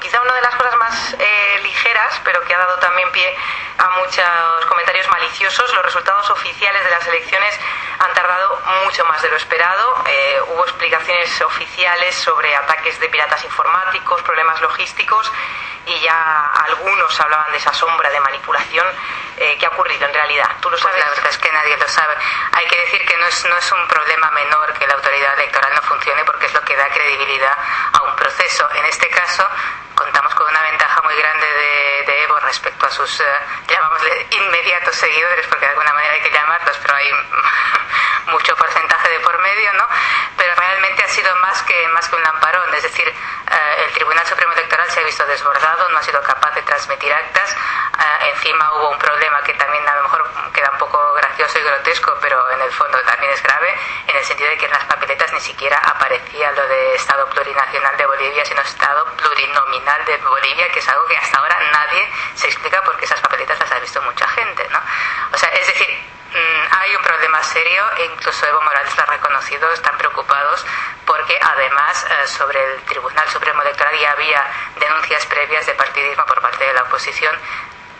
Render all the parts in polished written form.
quizá una de las cosas más ligeras, pero que ha dado también pie a muchos comentarios maliciosos, los resultados oficiales de las elecciones han tardado mucho más de lo esperado. Hubo explicaciones oficiales sobre ataques de piratas informáticos, problemas logísticos, y ya algunos hablaban de esa sombra de manipulación. ¿Qué ha ocurrido en realidad? ¿Tú lo sabes? Pues la verdad es que nadie lo sabe. Hay que decir que no es un problema menor que la autoridad electoral no funcione, porque es lo que da credibilidad a un proceso. En este caso, contamos con una ventaja muy grande de Evo respecto a sus, llamámosle, inmediatos seguidores, porque de alguna manera hay que llamarlos, pero hay mucho porcentaje de por medio, ¿no? Pero realmente ha sido más que un lamparón, es decir, el Tribunal Supremo Electoral se ha visto desbordado, no ha sido capaz de transmitir actas. Encima hubo un problema que también a lo mejor queda un poco gracioso y grotesco, pero en el fondo también es grave, en el sentido de que en las papeletas ni siquiera aparecía lo de Estado Plurinacional de Bolivia, sino Estado Plurinominal de Bolivia, que es algo que hasta ahora nadie se explica, porque esas papeletas las ha visto mucha gente, ¿no? O sea, es decir, hay un problema serio, e incluso Evo Morales lo ha reconocido. Están preocupados porque además sobre el Tribunal Supremo Electoral ya había denuncias previas de partidismo por parte de la oposición.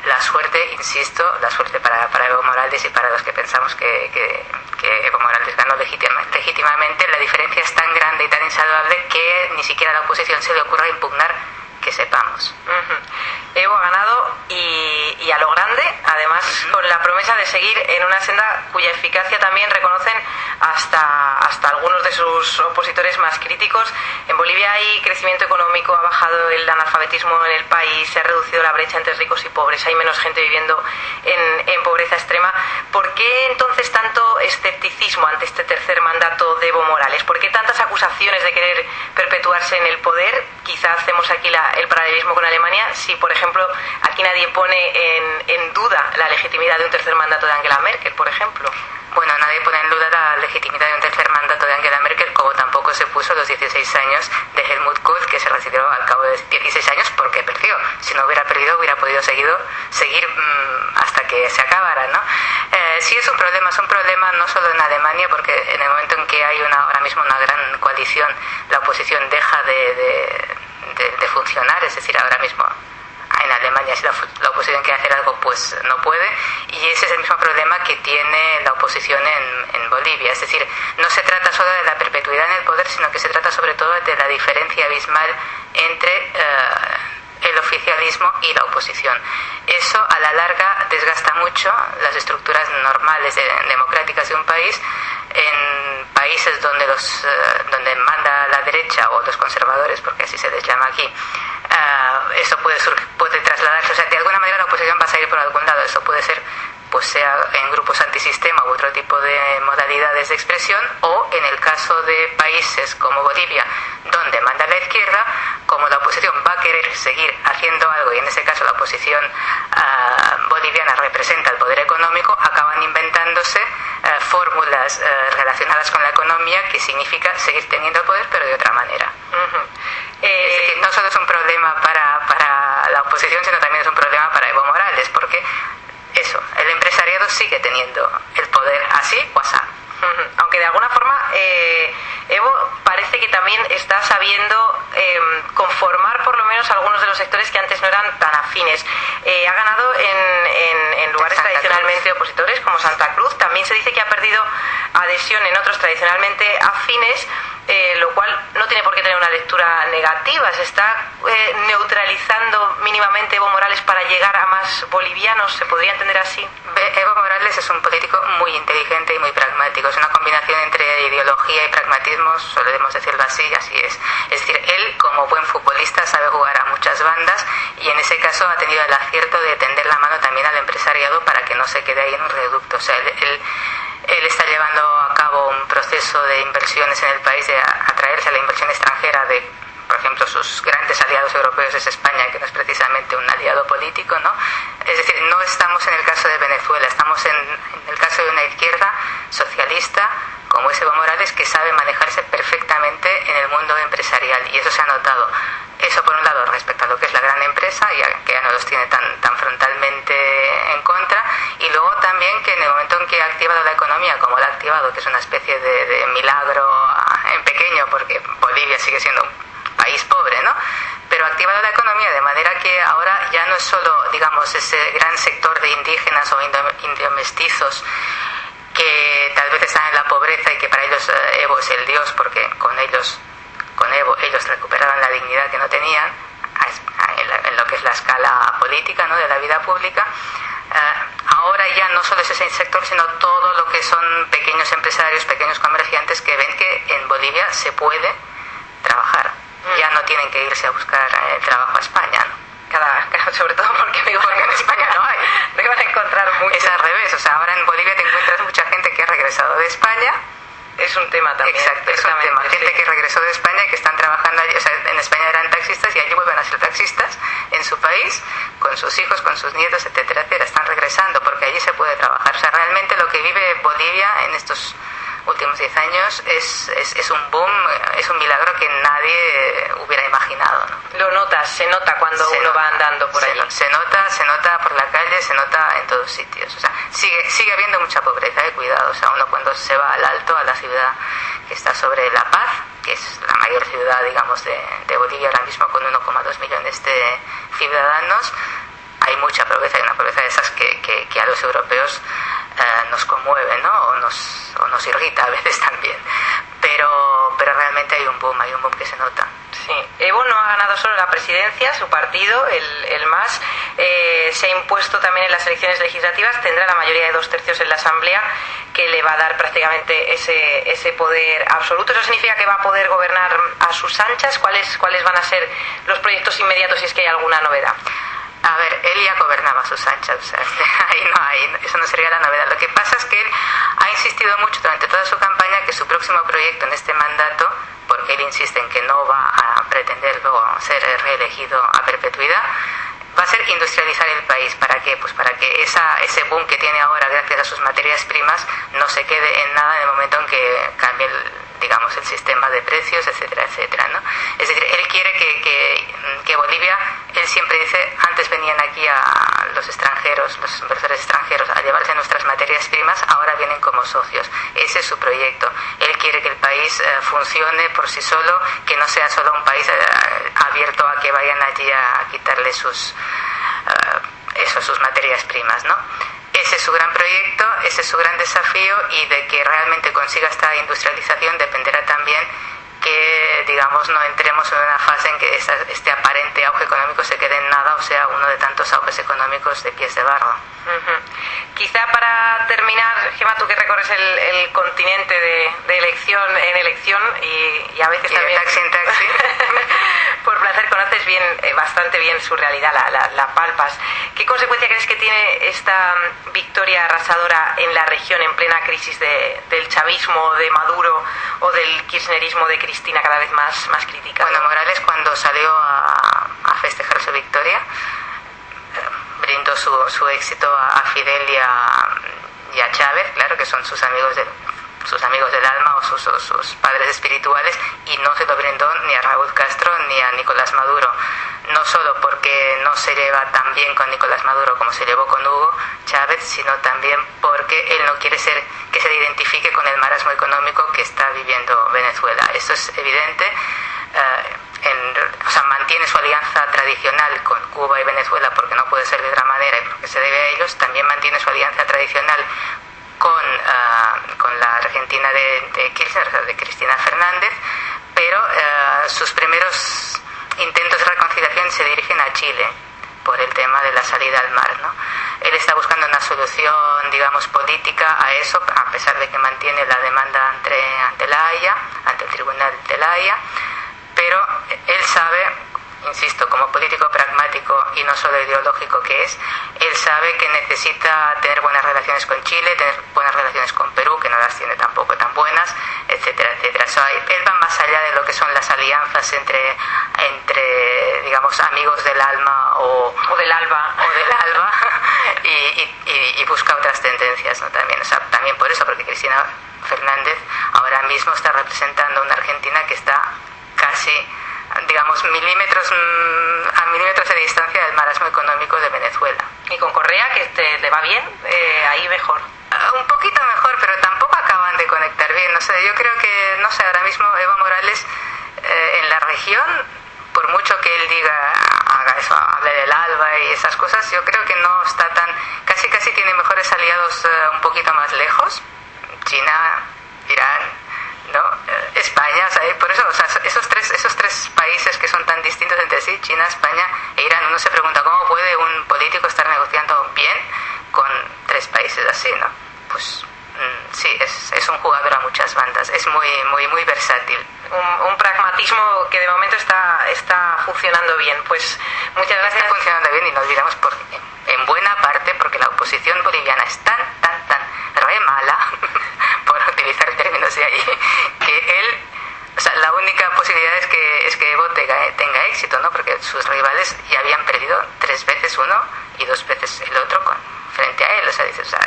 La suerte, insisto, la suerte para Evo Morales y para los que pensamos que Evo Morales ganó legítimamente, la diferencia es tan grande y tan insalvable que ni siquiera a la oposición se le ocurra impugnar, que sepamos. Evo ha ganado y a lo grande, además con la promesa de seguir en una senda cuya eficacia también reconocen hasta algunos de sus opositores más críticos. En Bolivia hay crecimiento económico, ha bajado el analfabetismo en el país, se ha reducido la brecha entre ricos y pobres, hay menos gente viviendo en pobreza extrema. ¿Por qué entonces tanto escepticismo ante este tercer mandato de Evo Morales? ¿Por qué tantas acusaciones de querer perpetuarse en el poder? Quizá hacemos aquí el paralelismo con Alemania. Si, por ejemplo, aquí nadie pone en duda la legitimidad de un tercer mandato de Angela Merkel, por ejemplo. Bueno, nadie pone en duda la legitimidad de un tercer mandato de Angela Merkel, como tampoco se puso los 16 años de Helmut Kohl, que se retiró al cabo de 16 años porque perdió. Si no hubiera perdido, hubiera podido seguir hasta que se acabara, ¿no? Sí, es un problema no solo en Alemania, porque en el momento en que hay ahora mismo una gran coalición, la oposición deja de funcionar, es decir, ahora mismo en Alemania, si la oposición quiere hacer algo, pues no puede, y ese es el mismo problema que tiene la oposición en Bolivia. Es decir, no se trata solo de la perpetuidad en el poder, sino que se trata sobre todo de la diferencia abismal entre el oficialismo y la oposición. Eso a la larga desgasta mucho las estructuras normales democráticas de un país. En países donde manda la derecha o los conservadores, porque así se les llama aquí, eso puede trasladarse, o sea, de alguna manera la oposición va a salir por algún lado. Eso puede ser, pues sea en grupos antisistema u otro tipo de modalidades de expresión, o en el caso de países como Bolivia, donde manda la izquierda, como la oposición va a querer seguir haciendo algo, y en ese caso la oposición boliviana representa el poder económico, acaban inventándose fórmulas relacionadas con la economía, que significa seguir teniendo el poder, pero de otra manera. Es decir, no solo es un problema para la oposición, sino también es un problema para Evo Morales, porque el empresariado sigue teniendo el poder así o así. Aunque de alguna forma Evo parece que también está sabiendo conformar por lo menos algunos de los sectores que antes no eran tan afines. Ha ganado en lugares tradicionalmente opositores como Santa Cruz. También se dice que ha perdido adhesión en otros tradicionalmente afines, lo cual no tiene por qué tener una lectura negativa. Se está neutralizando mínimamente Evo Morales para llegar a más bolivianos, ¿se podría entender así? Evo Morales es un político muy inteligente y muy pragmático. Es una combinación entre ideología y pragmatismo, solemos decirlo así, y así es. Es decir, él como buen futbolista sabe jugar a muchas bandas, y en ese caso ha tenido el acierto de tender la mano también al empresariado para que no se quede ahí en un reducto. O sea, él está llevando a cabo un proceso de inversiones en el país, de atraerse a la inversión extranjera de, por ejemplo, sus grandes aliados europeos es España, que no es precisamente un aliado político, ¿no? Es decir, no estamos en el caso de Venezuela, estamos en el caso de una izquierda socialista como es Evo Morales, que sabe manejarse perfectamente en el mundo empresarial, y eso se ha notado. Eso por un lado respecto a lo que es la gran empresa, que ya no los tiene tan frontalmente en contra, y luego también que en el momento en que ha activado la economía como la ha activado, que es una especie de milagro en pequeño, porque Bolivia sigue siendo un país pobre, ¿no? Pero ha reactivado la economía de manera que ahora ya no es solo, digamos, ese gran sector de indígenas o indiomestizos que tal vez están en la pobreza y que para ellos Evo es el dios porque con Evo ellos recuperaban la dignidad que no tenían en lo que es la escala política, ¿no?, de la vida pública. Ahora ya no solo es ese sector, sino todo lo que son pequeños empresarios, pequeños comerciantes que ven que en Bolivia se puede trabajar. Ya no tienen que irse a buscar trabajo a España, ¿no? Sobre todo porque en España no hay. No van a encontrar mucho. Es al revés, o sea, ahora en Bolivia te encuentras mucha gente que ha regresado de España. Es un tema también. Exacto, es un tema. Gente que regresó de España y que están trabajando allí, o sea, en España eran taxistas y allí vuelven a ser taxistas en su país, con sus hijos, con sus nietos, etcétera, etcétera. Están regresando porque allí se puede trabajar. O sea, realmente lo que vive Bolivia en estos últimos 10 años es un boom, es un milagro que nadie hubiera imaginado, ¿no? Lo notas, se nota cuando uno va andando por allí. Se nota por la calle, se nota en todos sitios. O sea, sigue habiendo mucha pobreza, cuidado. O sea, uno cuando se va al Alto, a la ciudad que está sobre La Paz, que es la mayor ciudad, digamos, de Bolivia ahora mismo, con 1,2 millones de ciudadanos, hay mucha pobreza, hay una pobreza de esas que a los europeos nos conmueve, ¿no? O nos irrita a veces también, pero realmente hay un boom que se nota. Sí, Evo no ha ganado solo la presidencia, su partido, el MAS, se ha impuesto también en las elecciones legislativas, tendrá la mayoría de 2/3 en la Asamblea, que le va a dar prácticamente ese poder absoluto. ¿Eso significa que va a poder gobernar a sus anchas? ¿Cuáles van a ser los proyectos inmediatos, si es que hay alguna novedad? A ver, él ya gobernaba a sus anchas, o sea, eso no sería la novedad. Lo que pasa es que él ha insistido mucho durante toda su campaña que su próximo proyecto en este mandato, porque él insiste en que no va a pretender luego ser reelegido a perpetuidad, va a ser industrializar el país. ¿Para qué? Pues para que ese boom que tiene ahora gracias a sus materias primas no se quede en nada en el momento en que cambie el sistema de precios, etcétera, etcétera, ¿no? Es decir, él quiere que Bolivia, él siempre dice, antes venían aquí a los extranjeros, los inversores extranjeros, a llevarse nuestras materias primas, ahora vienen como socios. Ese es su proyecto. Él quiere que el país funcione por sí solo, que no sea solo un país abierto a que vayan allí a quitarle sus materias primas, ¿no? Ese es su gran proyecto, ese es su gran desafío, y de que realmente consiga esta industrialización dependerá también que, digamos, no entremos en una fase en que este aparente auge económico se quede en nada, o sea, uno de tantos auges económicos de pies de barro. Quizá para terminar, Gemma, tú que recorres el continente de elección en elección y a veces también... de taxi en taxi. Por placer, conoces bastante bien su realidad, la palpas. ¿Qué consecuencia crees que tiene esta victoria arrasadora en la región en plena crisis del chavismo de Maduro o del kirchnerismo de Cristina, cada vez más crítica? Bueno, Morales, cuando salió a festejar su victoria, brindó su éxito a Fidel y a Chávez, claro, que son sus amigos del alma o sus padres espirituales, y no se lo brindó ni a Raúl Castro ni a Nicolás Maduro. No solo porque no se lleva tan bien con Nicolás Maduro como se llevó con Hugo Chávez, sino también porque él no quiere que se le identifique con el marasmo económico que está viviendo Venezuela. Eso es evidente. Mantiene su alianza tradicional con Cuba y Venezuela porque no puede ser de otra manera y porque se debe a ellos. También mantiene su alianza tradicional con la Argentina de Kirchner, de Cristina Fernández, pero sus primeros intentos de reconciliación se dirigen a Chile por el tema de la salida al mar, ¿no? Él está buscando una solución, digamos, política a eso, a pesar de que mantiene la demanda ante la Haya, ante el Tribunal de la Haya, pero él sabe, insisto, como político pragmático y no solo ideológico que es, él sabe que necesita tener buenas relaciones con Chile, tener buenas relaciones con Perú, que no las tiene tampoco tan buenas, etcétera, etcétera. O sea, él va más allá de lo que son las alianzas entre digamos, amigos del alma o del alba y busca otras tendencias, ¿no? También, o sea, también por eso, porque Cristina Fernández ahora mismo está representando a una Argentina que está casi, digamos, a milímetros de distancia del marasmo económico de Venezuela. ¿Y con Correa, que le va bien? Ahí mejor. Un poquito mejor, pero tampoco acaban de conectar bien. O sea, yo creo que, ahora mismo Evo Morales en la región, por mucho que él diga, haga eso, hable del ALBA y esas cosas, yo creo que no está tan, casi tiene mejores aliados un poquito más lejos, China, Irán, ¿no? España, o sea, por eso, o sea, esos tres países que son tan distintos entre sí, China, España e Irán, uno se pregunta cómo puede un político estar negociando bien con tres países así, ¿no? Pues sí, es un jugador a muchas bandas, es muy versátil. Un pragmatismo que de momento está funcionando bien. Pues muchas gracias. Está funcionando bien y no olvidamos en buena parte porque la oposición boliviana es tan re mala, por utilizar términos de allí, que él, o sea, la única posibilidad es que Evo tenga éxito, ¿no? Porque sus rivales ya habían perdido 3 veces uno y 2 veces el otro frente a él, o sea, dices, o sea,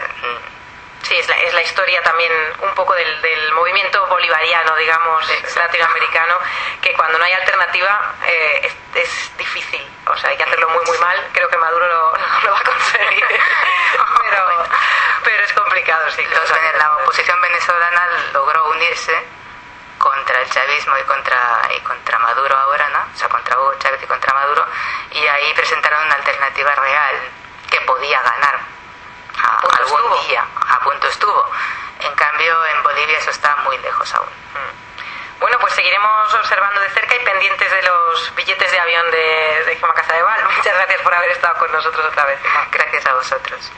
sí, es la historia también un poco del movimiento bolivariano, digamos, latinoamericano, que cuando no hay alternativa es difícil, o sea, hay que hacerlo muy mal. Creo que Maduro lo va a conseguir, pero es complicado, sí. La oposición venezolana logró unirse contra el chavismo y contra Maduro ahora, ¿no? O sea, contra Hugo Chávez y contra Maduro, y ahí presentaron una alternativa real que podía ganar. Algún día, a punto estuvo. En cambio, en Bolivia eso está muy lejos aún. Bueno, pues seguiremos observando de cerca y pendientes de los billetes de avión de Gemma Casadevall. Muchas gracias por haber estado con nosotros otra vez. Gracias a vosotros.